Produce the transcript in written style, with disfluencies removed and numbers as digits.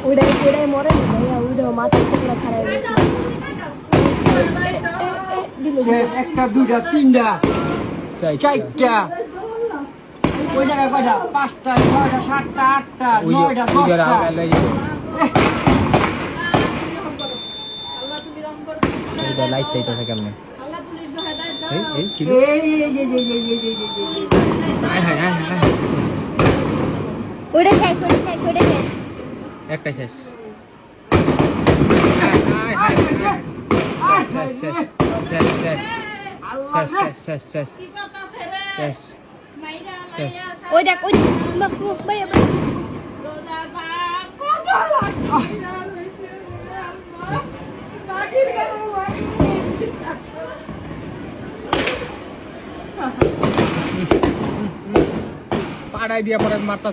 উড়াই মরে না ভাইয়া উড়াও মাথা থেকে খারাপ হয়েছে একটা দুইটা তিনটা চারটা ওই জায়গায় কয়টা 5টা 6টা 7টা 8টা 9টা 10টা লাইট টাইট আছে কেমনে ওটা শেষ একটা শেষ ওই দেখ ওই ভাইয়া পাড়াই দিয়া পরে মারতা